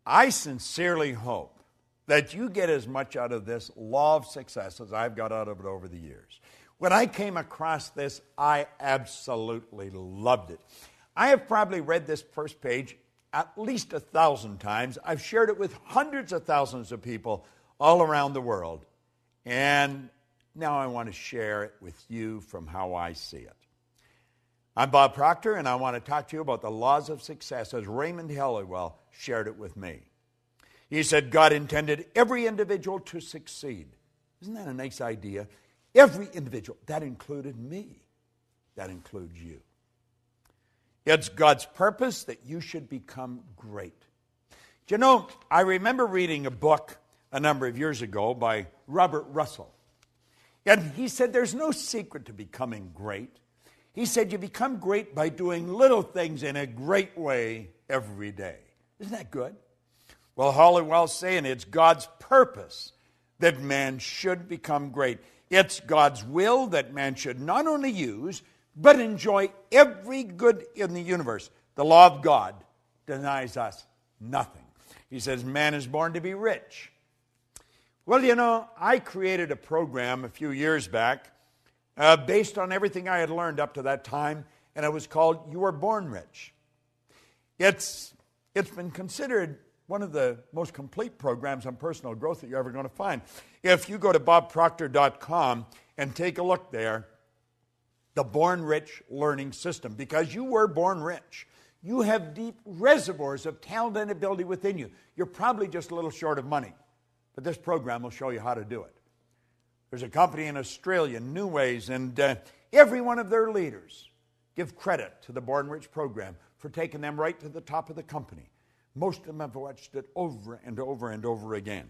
I sincerely hope that you get as much out of this law of success as I've got out of it over the years. When I came across this, I absolutely loved it. I have probably read this first page at least 1,000 times. I've shared it with hundreds of thousands of people all around the world. And now I want to share it with you from how I see it. I'm Bob Procter, and I want to talk to you about the laws of success as Raymond Halliwell shared it with me. He said, God intended every individual to succeed. Isn't that a nice idea? Every individual. That included me. That includes you. It's God's purpose that you should become great. Do you know, I remember reading a book a number of years ago by Robert Russell. And he said there's no secret to becoming great. He said you become great by doing little things in a great way every day. Isn't that good? Well, Halliwell's saying it's God's purpose that man should become great. It's God's will that man should not only use, but enjoy every good in the universe. The law of God denies us nothing. He says man is born to be rich. Well, you know, I created a program a few years back based on everything I had learned up to that time, and it was called You Were Born Rich. It's been considered one of the most complete programs on personal growth that you're ever going to find. If you go to bobprocter.com and take a look there, the Born Rich Learning System, because you were born rich. You have deep reservoirs of talent and ability within you. You're probably just a little short of money, but this program will show you how to do it. There's a company in Australia, New Ways, and every one of their leaders give credit to the Born Rich program for taking them right to the top of the company. Most of them have watched it over and over and over again.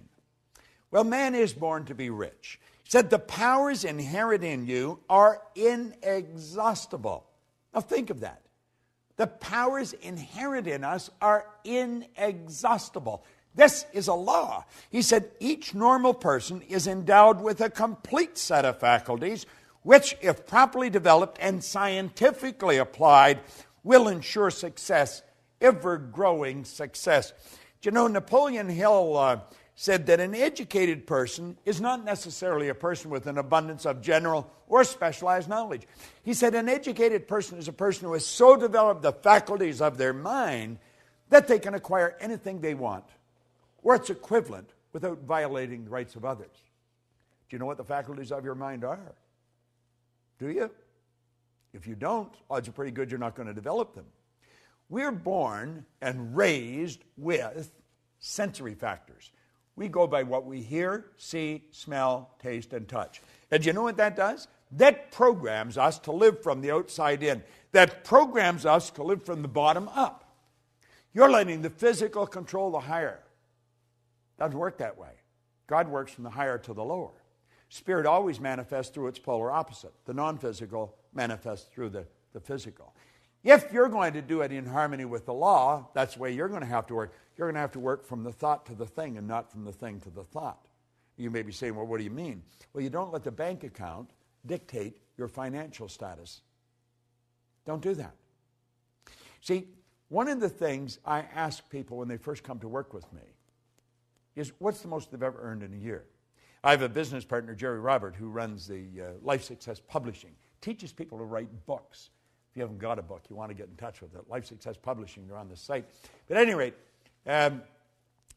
Well, man is born to be rich. He said the powers inherent in you are inexhaustible. Now think of that. The powers inherent in us are inexhaustible. This is a law. He said each normal person is endowed with a complete set of faculties, which, if properly developed and scientifically applied, will ensure success, ever-growing success. Do you know, Napoleon Hill said that an educated person is not necessarily a person with an abundance of general or specialized knowledge. He said an educated person is a person who has so developed the faculties of their mind that they can acquire anything they want, or its equivalent, without violating the rights of others. Do you know what the faculties of your mind are? Do you? If you don't, odds are pretty good you're not going to develop them. We're born and raised with sensory factors. We go by what we hear, see, smell, taste, and touch. And do you know what that does? That programs us to live from the outside in. That programs us to live from the bottom up. You're letting the physical control the higher. Doesn't work that way. God works from the higher to the lower. Spirit always manifests through its polar opposite. The non-physical manifests through the physical. If you're going to do it in harmony with the law, that's the way you're going to have to work. You're going to have to work from the thought to the thing and not from the thing to the thought. You may be saying, well, what do you mean? Well, you don't let the bank account dictate your financial status. Don't do that. See, one of the things I ask people when they first come to work with me is, what's the most they've ever earned in a year? I have a business partner, Jerry Robert, who runs the Life Success Publishing, teaches people to write books. If you haven't got a book, you want to get in touch with it. Life Success Publishing, they're on the site. But at any rate,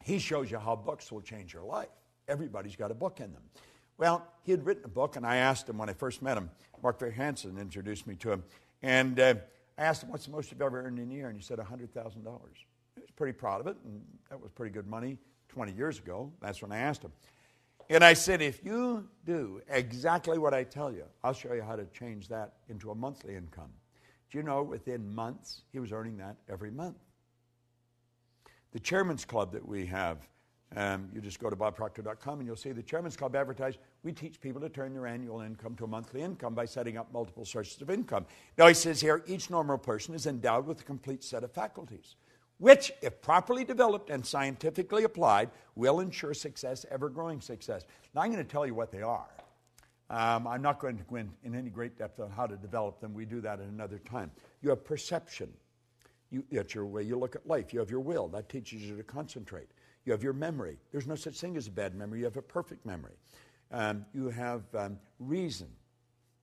he shows you how books will change your life. Everybody's got a book in them. Well, he had written a book, and I asked him when I first met him, Mark Hansen introduced me to him, and I asked him, what's the most you've ever earned in a year? And he said, $100,000. He was pretty proud of it, and that was pretty good money 20 years ago. That's when I asked him. And I said, if you do exactly what I tell you, I'll show you how to change that into a monthly income. Do you know, within months, he was earning that every month. The Chairman's Club that we have, you just go to bobprocter.com and you'll see the Chairman's Club advertised. We teach people to turn their annual income to a monthly income by setting up multiple sources of income. Now he says here, each normal person is endowed with a complete set of faculties, which, if properly developed and scientifically applied, will ensure success, ever-growing success. Now I'm going to tell you what they are. I'm not going to go in any great depth on how to develop them. We do that at another time. You have perception. That's your way you look at life. You have your will. That teaches you to concentrate. You have your memory. There's no such thing as a bad memory. You have a perfect memory. You have reason.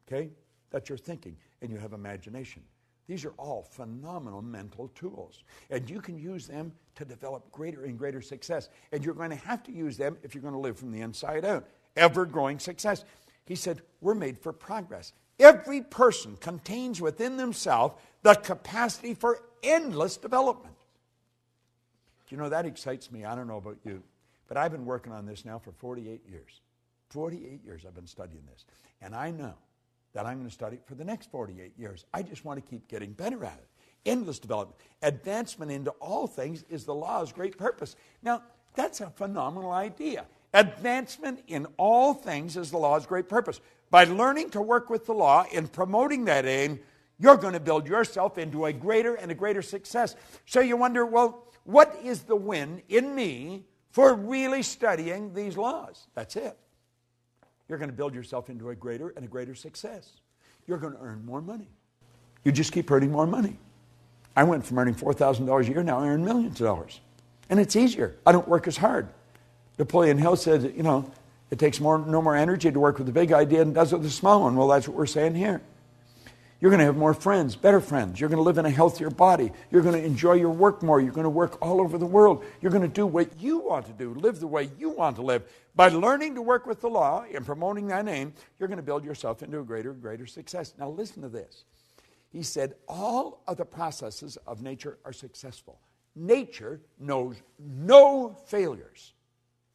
Okay? That's your thinking. And you have imagination. These are all phenomenal mental tools. And you can use them to develop greater and greater success. And you're going to have to use them if you're going to live from the inside out. Ever-growing success. He said, we're made for progress. Every person contains within themselves the capacity for endless development. You know, that excites me. I don't know about you, but I've been working on this now for 48 years. 48 years I've been studying this. And I know that I'm going to study it for the next 48 years. I just want to keep getting better at it. Endless development. Advancement into all things is the law's great purpose. Now, that's a phenomenal idea. Advancement in all things is the law's great purpose. By learning to work with the law and promoting that aim, you're going to build yourself into a greater and a greater success. So you wonder, well, what is the win in me for really studying these laws? That's it. You're going to build yourself into a greater and a greater success. You're going to earn more money. You just keep earning more money. I went from earning $4,000 a year, now I earn millions of dollars. And it's easier. I don't work as hard. Napoleon Hill said, you know, it takes no more energy to work with the big idea than it does with the small one. Well, that's what we're saying here. You're going to have more friends, better friends. You're going to live in a healthier body. You're going to enjoy your work more. You're going to work all over the world. You're going to do what you want to do, live the way you want to live. By learning to work with the law and promoting that aim, you're going to build yourself into a greater and greater success. Now listen to this. He said, all of the processes of nature are successful. Nature knows no failures.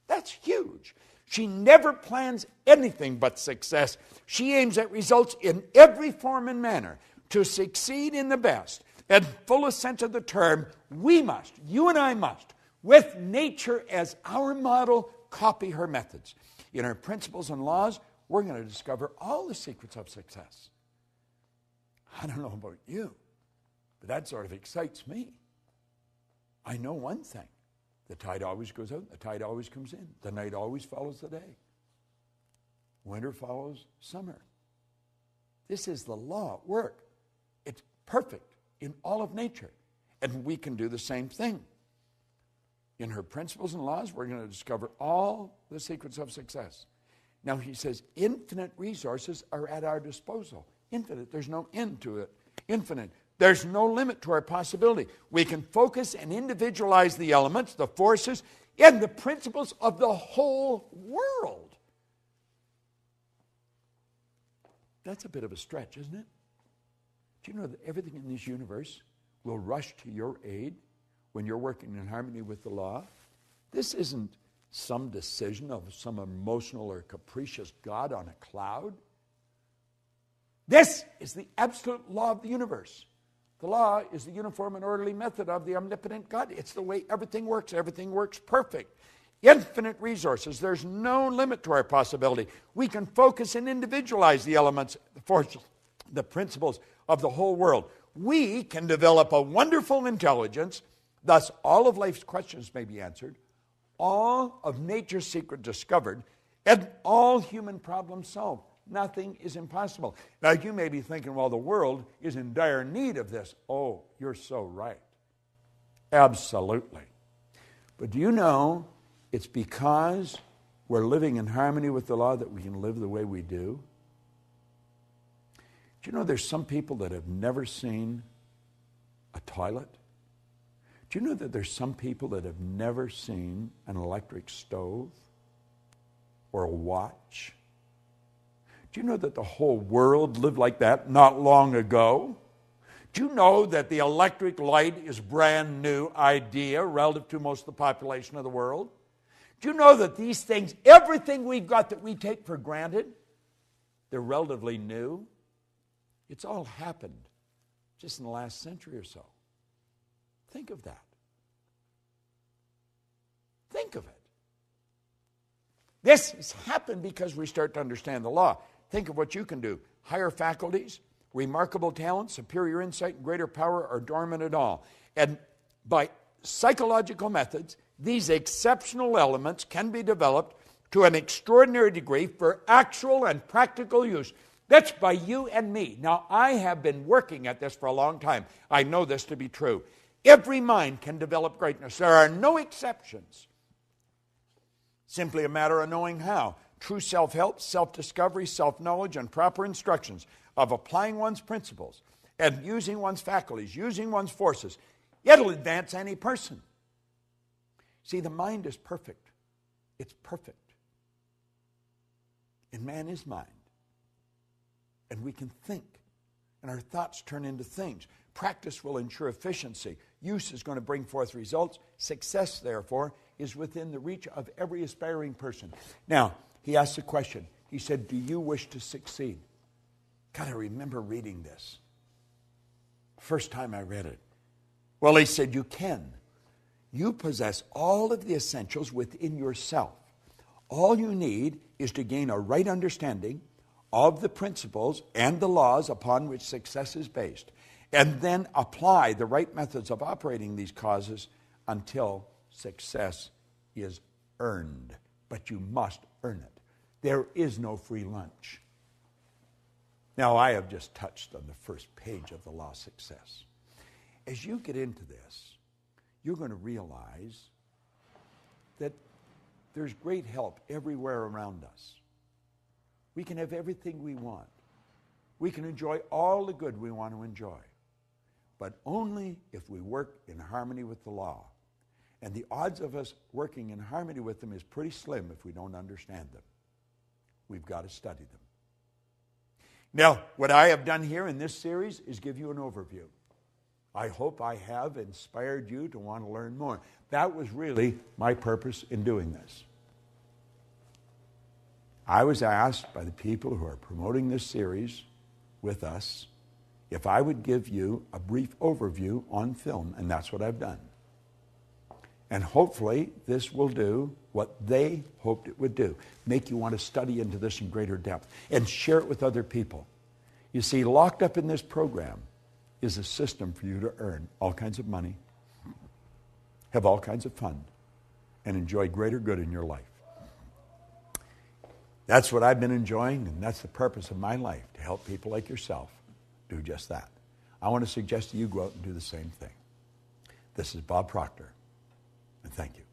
That's huge. She never plans anything but success. She aims at results in every form and manner. To succeed in the best and fullest sense of the term, we must, you and I must, with nature as our model, copy her methods. In her principles and laws, we're going to discover all the secrets of success. I don't know about you, but that sort of excites me. I know one thing. The tide always goes out, the tide always comes in. The night always follows the day. Winter follows summer. This is the law at work. It's perfect in all of nature. And we can do the same thing. In her principles and laws, we're going to discover all the secrets of success. Now he says, infinite resources are at our disposal. Infinite, there's no end to it. Infinite. There's no limit to our possibility. We can focus and individualize the elements, the forces, and the principles of the whole world. That's a bit of a stretch, isn't it? Do you know that everything in this universe will rush to your aid when you're working in harmony with the law? This isn't some decision of some emotional or capricious God on a cloud. This is the absolute law of the universe. The law is the uniform and orderly method of the omnipotent God. It's the way everything works. Everything works perfect. Infinite resources. There's no limit to our possibility. We can focus and individualize the elements, the forces, the principles of the whole world. We can develop a wonderful intelligence. Thus, all of life's questions may be answered, all of nature's secret discovered, and all human problems solved. Nothing is impossible. Now, you may be thinking, well, the world is in dire need of this. Oh, you're so right. Absolutely. But do you know it's because we're living in harmony with the law that we can live the way we do? Do you know there's some people that have never seen a toilet? Do you know that there's some people that have never seen an electric stove or a watch? Do you know that the whole world lived like that not long ago? Do you know that the electric light is a brand new idea relative to most of the population of the world? Do you know that these things, everything we've got that we take for granted, they're relatively new? It's all happened just in the last century or so. Think of that. Think of it. This has happened because we start to understand the law. Think of what you can do. Higher faculties, remarkable talent, superior insight, and greater power are dormant at all. And by psychological methods, these exceptional elements can be developed to an extraordinary degree for actual and practical use. That's by you and me. Now, I have been working at this for a long time. I know this to be true. Every mind can develop greatness. There are no exceptions. Simply a matter of knowing how. True self-help, self-discovery, self-knowledge, and proper instructions of applying one's principles and using one's faculties, using one's forces. It'll advance any person. See, the mind is perfect. It's perfect. And man is mind. And we can think. And our thoughts turn into things. Practice will ensure efficiency. Use is going to bring forth results. Success, therefore, is within the reach of every aspiring person. Now, he asked a question. He said, do you wish to succeed? God, I remember reading this. First time I read it. Well, he said, you can. You possess all of the essentials within yourself. All you need is to gain a right understanding of the principles and the laws upon which success is based, and then apply the right methods of operating these causes until success is earned. But you must earn it. There is no free lunch. Now, I have just touched on the first page of the law of success. As you get into this, you're going to realize that there's great help everywhere around us. We can have everything we want. We can enjoy all the good we want to enjoy. But only if we work in harmony with the law. And the odds of us working in harmony with them is pretty slim if we don't understand them. We've got to study them. Now, what I have done here in this series is give you an overview. I hope I have inspired you to want to learn more. That was really my purpose in doing this. I was asked by the people who are promoting this series with us if I would give you a brief overview on film, and that's what I've done. And hopefully this will do what they hoped it would do, make you want to study into this in greater depth and share it with other people. You see, locked up in this program is a system for you to earn all kinds of money, have all kinds of fun, and enjoy greater good in your life. That's what I've been enjoying, and that's the purpose of my life, to help people like yourself do just that. I want to suggest to you go out and do the same thing. This is Bob Procter, and thank you.